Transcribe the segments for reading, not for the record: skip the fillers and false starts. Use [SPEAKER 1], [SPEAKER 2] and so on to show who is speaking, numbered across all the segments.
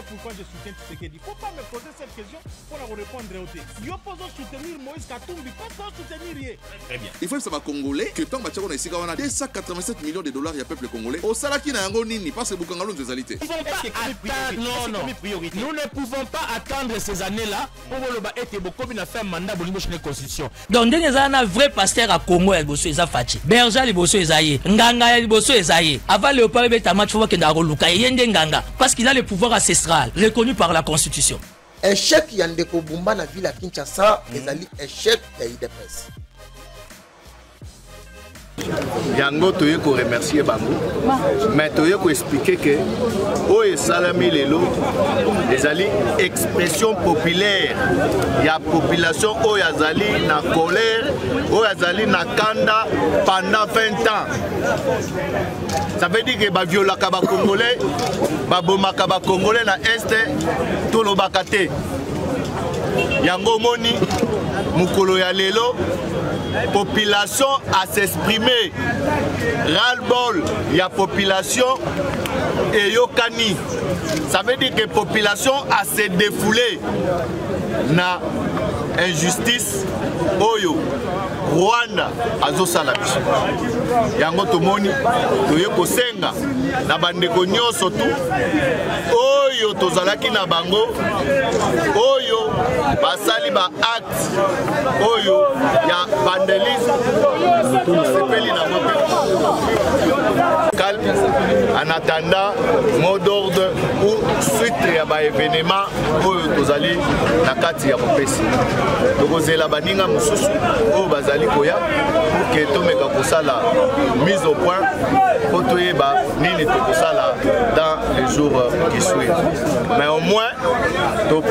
[SPEAKER 1] Pourquoi je soutiens Tshisekedi? Il ne faut pas me poser cette question pour la répondre au thé. Yo poso soutenir Moïse Katumbi, pas soutenir rien. Très bien.
[SPEAKER 2] Il faut que ça va congolais que tant que tu as 287 millions de dollars, il y a peuple congolais. Au salaki na yango nini parce que Bukangalo nous a alité.
[SPEAKER 1] Nous ne pouvons pas attendre ces années-là pour être beaucoup de faire mandat pour la constitution.
[SPEAKER 3] Donc dès que un vrai pasteur à Congo, il bosse ça fachi. Berger il bosse Esaïe, Nganga il bosse Esaïe. Avant le peuple est à match faut que Ndaroluka yende Nganga parce qu'il a le pouvoir ancestral reconnu par la constitution.
[SPEAKER 4] Échec Yandeko Bumba na ville à Kinshasa, ezali échec ya IDPS.
[SPEAKER 5] Yango toye ko remercier bango, mais toye ko expliquer que o salami lelo ezali expression populaire ya population o yazali na colère o yazali na kanda pendant 20 ans. Ça veut dire que ba violaka ba congolais, ba bomaka ba congolais na est to lo bakate. Yango moni mukolo ya lelo population à s'exprimer. Ras-le-bol, il y a population et yokani. Ça veut dire que population a se défoulé. Na injustice, oyo, Rwanda, azosala biso. Yango tomoni, toye kosenga, na bandeko nyonso tu, oyo tozalaki na bango, oyo basali ba acte, oyo ya vandalisme, sepeli na moto. Calme, en attendant, mot d'ordre ou suite à ba événement, oyo tozali na kati ya mopesi. Tokozela baninga mususu, oyo bazali koya, pour que tomeka kosala mise au point, pour toyeba nini tokosala dans les jours qui suivent. Mais au moins, to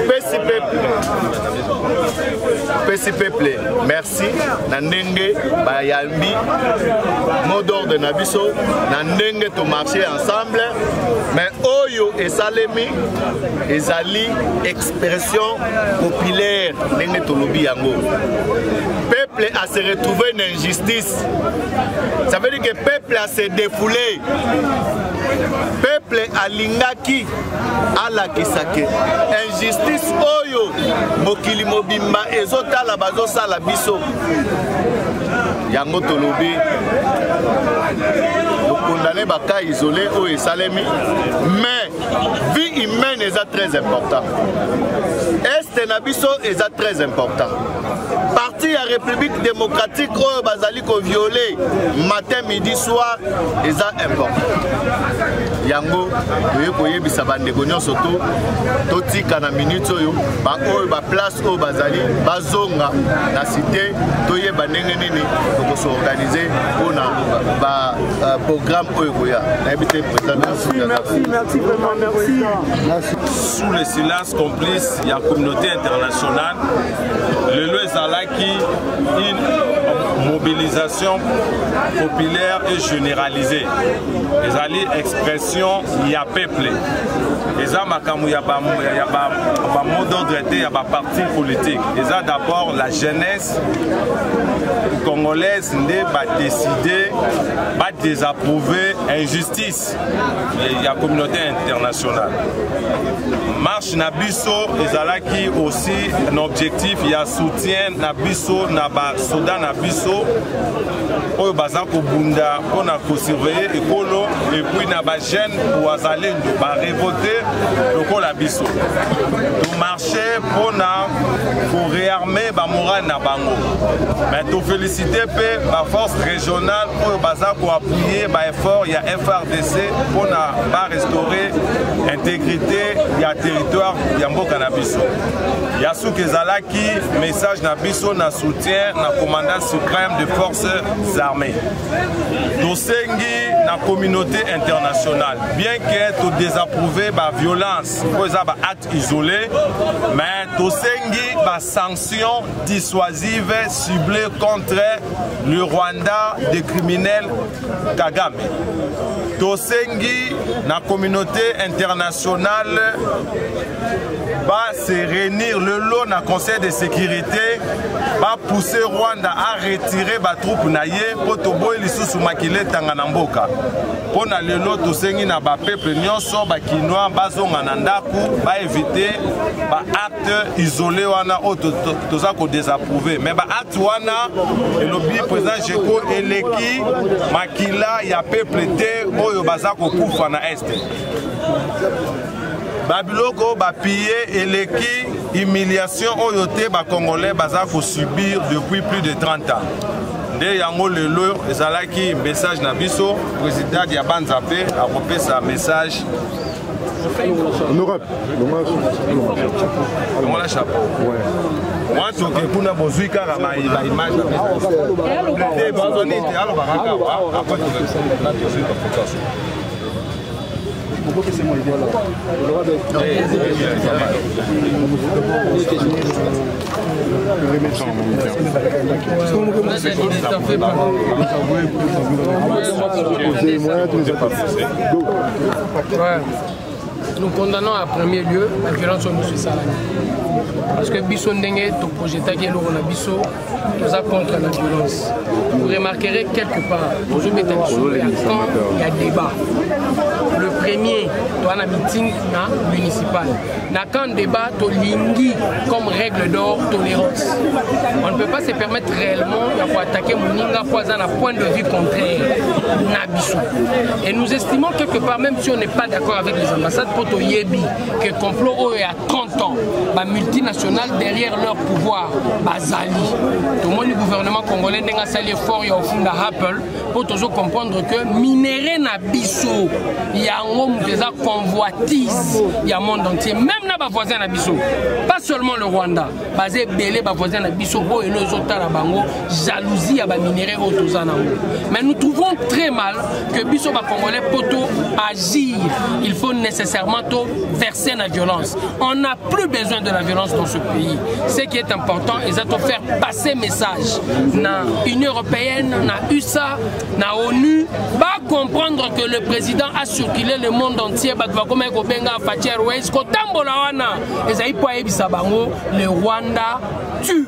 [SPEAKER 5] pesi peuple, merci, na ndenge bayambi, mot d'ordre na biso, na ndenge to marcher ensemble, mais oyo esalemi, ezali expression populaire, ndenge to lobi yango. Peuple a se retrouvé une injustice. Ça veut dire que le peuple a se défoulé. Peuple a lingaki à la kisake. Injustice oyo mokili mobimba ezota la bazo sala biso. Yango tolobi. Condamné baka isolé ou salemi. Mais vie humaine est très important. Est nabiso est très important. Parti à République démocratique où bazali ko violé matin midi soir est important. Yango toye koyebisa bandeko nyonso totika na minute oyo ba oyo ba place o bazali bazonga na cité toyeba ndenge nini toko organiser pona ba programme oyo koya na ebité président.
[SPEAKER 6] Merci vraiment, merci.
[SPEAKER 7] Sous le silence complice, il y a une communauté internationale. Le Loezalaki, une mobilisation populaire et généralisée. Les alliés expression, il y a peuple. Les amakamu, il y a pas mot d'ordre, il y a pas parti politique. Les a d'abord la jeunesse congolaise n'a décidé, pas désapprouver injustice. Il y a communauté internationale. Marche Nabiso, Ezalaki aussi un objectif, il y a soutien Nabiso, Naba Soda Nabiso, au Bazako Bunda, on a surveillé Ekolo, et puis Naba Jeune pour Azalé, on révolter le Kol Abiso. Nous marcher pour réarmer Bamora Nabango. Mais nous féliciter la force régionale pour Bazako appuyer l'effort, il y a FRDC pour restaurer l'intégrité, il y a territoire, il y a Mboka Nabiso. Il y a ceux qui ont message Nabiso, na soutien, na commandant suprême des forces armées. Dosengi, na communauté internationale. Bien que tu désapprouvé la violence, pour les actes isolés, mais Dosengi, la sanction dissuasive ciblée contre le Rwanda des criminels Kagame. Dosengi, na communauté internationale, va se réunir le long dans le Conseil de sécurité, va pousser Rwanda à retirer les troupes naïe pour toboy lisusu makile tanganamboka. Pour na lelo to sengi na ba peuple nyonso ba kinois bazonga na ndaku ba éviter ba acte isolé wana o toza ko désapprouver. Mais ba acte wana le lobby président Jeko eleki makila ya peuple te oyo baza ko kufa na est. Babiloko ba piller eleki humiliation oyote ba congolais baza ko subir depuis plus de 30 ans. Nde yango lelo ezalaki message na biso président ya Banzapé a repé sa message
[SPEAKER 6] en Europe.
[SPEAKER 7] On la chapeau. Ouais. Moi tu que kuna bozui kara ma image na message. Et bazoni te alors baraka après tu vas là tu fais pourquoi c'est moi idée
[SPEAKER 8] nous condamnons à premier lieu la violence au monsieur Salami. Parce que Bisso Ndenge, ton projet Taguelo, on a Bisso, nous a contre la violence. Vous remarquerez quelque part, toujours il y a débat. Le premier, tu as un meeting municipal. Na quand débat, tu lingui comme règle d'or tolérance. On ne peut pas se permettre réellement d'attaquer Mouninga Poison à point de vue contraire. Nabiso. Et nous estimons quelque part, même si on n'est pas d'accord avec les ambassades, pour Toyebi, que complot est à 30 ans, bah, multinationales derrière leur pouvoir, Bazali. Tout le monde du gouvernement congolais n'a pas fort au fond de Apple pour toujours comprendre que minéré Nabiso, il y a un homme déjà convoitise, il y a un monde entier, même na voisin Nabiso, pas seulement le Rwanda, basé belé voisin Nabiso, et les autres Bango, jalousie à minéré au mais nous trouvons très mal que Bisso Congolais poto agir. Il faut nécessairement verser la violence. On n'a plus besoin de la violence dans ce pays. Ce qui est important, c'est de faire passer message. Na Union européenne, na USA, na ONU, va comprendre que le président a circulé le monde entier. Le Rwanda tue.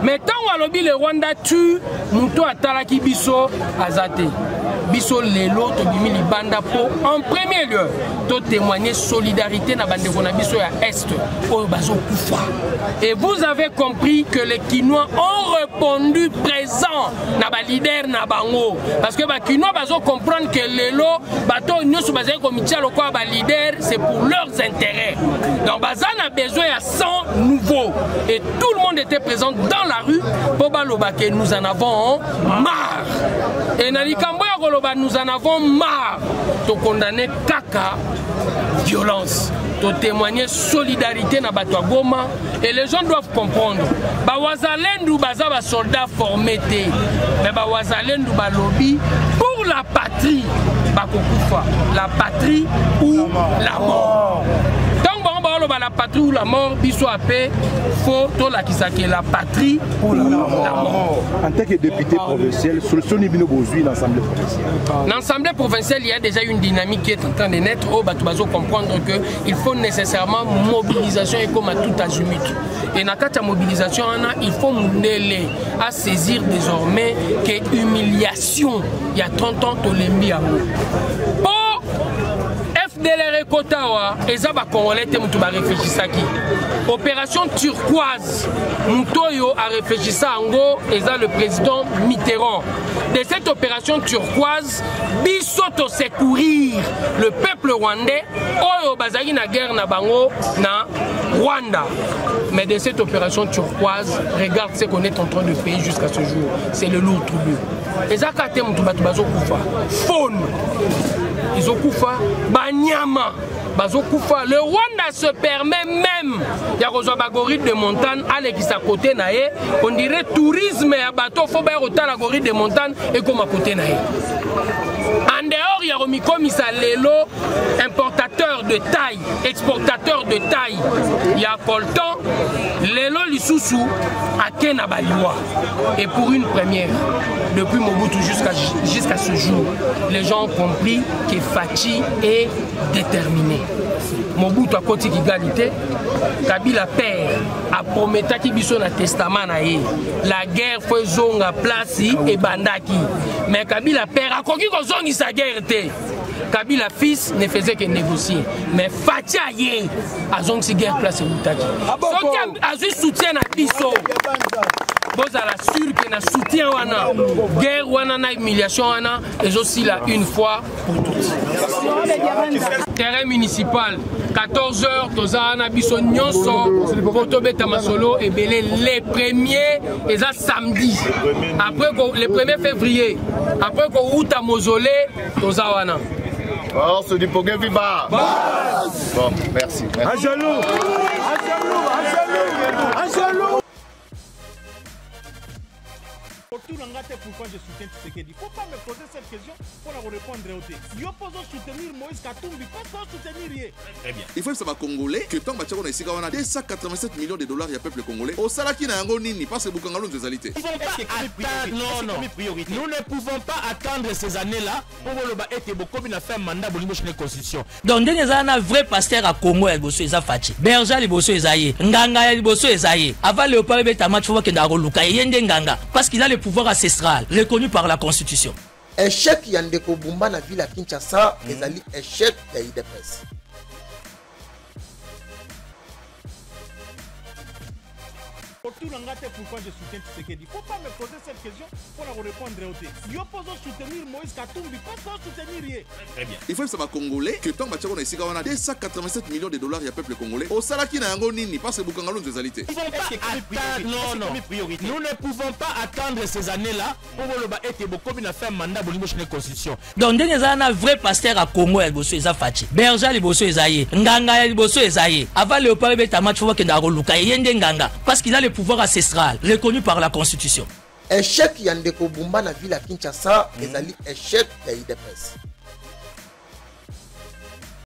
[SPEAKER 8] Mais tant que le Rwanda tue, nous atalaki Bisso azate. Bisso lelo to bimi libanda po en premier lieu to témoigner solidarité na bande na biso ya est o bazo kufa. Et vous avez compris que les Kinois ont répondu présent na ba leader na bango parce que ba Kinois bazo comprendre que lelo bato nyoso bazé komitia lokwa ba leader c'est pour leurs intérêts. Donc bazan a besoin à 100 nouveaux et tout le monde était présent dans la rue pour baloba que nous en avons marre. Et nalikambo nous en avons marre de condamner Kaka violence, de témoigner solidarité na Batwa Goma et les gens doivent comprendre. Bawazalendu baza ba soldats formés mais bawazalendu ba lobby pour la patrie, bakokufa, la patrie ou la mort. La patrie ou la mort, biso apé, faut la qui s'acquiert la patrie ou la mort.
[SPEAKER 6] En tant que député provincial, sur le Sonibino Bozui, l'Assemblée provinciale.
[SPEAKER 8] L'Assemblée provinciale, il y a déjà une dynamique qui est en train de naître. Oh, Batubazo comprendre qu'il faut nécessairement mobilisation et comme à tout azimut. Et dans la mobilisation, il faut nous aider à saisir désormais que humiliation, il y a 30 ans, tout l'embi à vous. FDLR Kotawa, Ezaba Congolais, Moutouba réfléchissaki. Opération turquoise, Moutoyo a réfléchi à Ango, Eza le président Mitterrand. De cette opération turquoise, Bissoto secourir le peuple rwandais, Oyo Bazari na guerre na Bango, na Rwanda. Mais de cette opération turquoise, regarde ce qu'on est en train de payer jusqu'à ce jour. C'est le lourd trouble. Ezaka Moutouba Tubazo Koufa. Faune. Ils ont Koufa, Banyama, Bazo Koufa. Le Rwanda se permet même, il y a Bagorite de montagne, allez qui côté naé, on dirait tourisme à bateau, faut bien autant la gorite de montagne et comme à côté naé. En dehors or Yaromikomisa Lelo, importateur de taille, exportateur de taille, il y a coltan, Lelo Lissousou, à Kenabaliwa. Et pour une première, depuis Mobutu jusqu'à ce jour, les gens ont compris que Fachi est déterminé. Mobutu a côté d'égalité, Kabila père a promis qu'il y a un testament. La guerre fait zonga place et bandaki. Mais Kabila père a connu que sa guerre. Kabila fils ne faisait que négocier. Mais Fachi a zonga sa guerre place et Moutaki. Donc il a soutien à Bisso. Vous allez sûr que na soutien wana guerre wana na humiliation wana et aussi là une fois pour toutes. Terrain municipal 14h tozana biso nyonso kotobeta masolo et belé les premiers et ça samedi après le 1er février après ko uta mausolée tozawana.
[SPEAKER 5] Oh, c'est du Pogué Viva. Bon, merci.
[SPEAKER 1] Angelou. Pourquoi je soutiens Tshisekedi? Faut pas me poser cette question pour la répondre au thé. Yo pose soutenir Moïse Katumbi, pas soutenir Yé. Très bien.
[SPEAKER 2] Il faut que ça va congolais que tant que ici on a 287 millions de dollars il y a peuple congolais. Au salaki na yango nini parce que Bukangalo nous alité.
[SPEAKER 3] Non. Nous ne pouvons pas attendre ces années-là pour le être beaucoup bien faire mandat pour la constitution. Donc il y a un vrai pasteur à Congo et Bosso Eza Fachi. Berger les Bosso Ezaïe, Nganga les Bosso Ezaïe. Avant le parler de Tamatch faut que Ndaro Luka yende Nganga parce qu'il a le pouvoir ancestral reconnu par la constitution.
[SPEAKER 4] Échec Yandeko Bumba na ville à Kinshasa, ezali échec ya IDPS.
[SPEAKER 1] Pourquoi je soutiens Tshisekedi? Faut pas me poser cette question pour la répondre au thé. Yo pose soutenir Moïse Katumbi, pas soutenir Yé. Très bien.
[SPEAKER 2] Il faut que ça va congolais que tant que ici on a 287 millions de dollars il y a peuple congolais. Au salaki na yango nini parce que Bukangalo nous alité.
[SPEAKER 3] Non. Nous ne pouvons pas attendre ces années-là pour le être beaucoup bien faire mandat pour la constitution. Donc il y a un vrai pasteur à Congo et Bosso Eza Fachi. Berger les Bosso Ezaïe, Nganga les Bosso Ezaïe. Avant le parler de Tamatch faut que Ndaro Luka yende Nganga parce qu'il a le pouvoir ancestral reconnu par la constitution.
[SPEAKER 4] Échec Yandeko Bumba na ville à Kinshasa, ezali échec ya IDPS.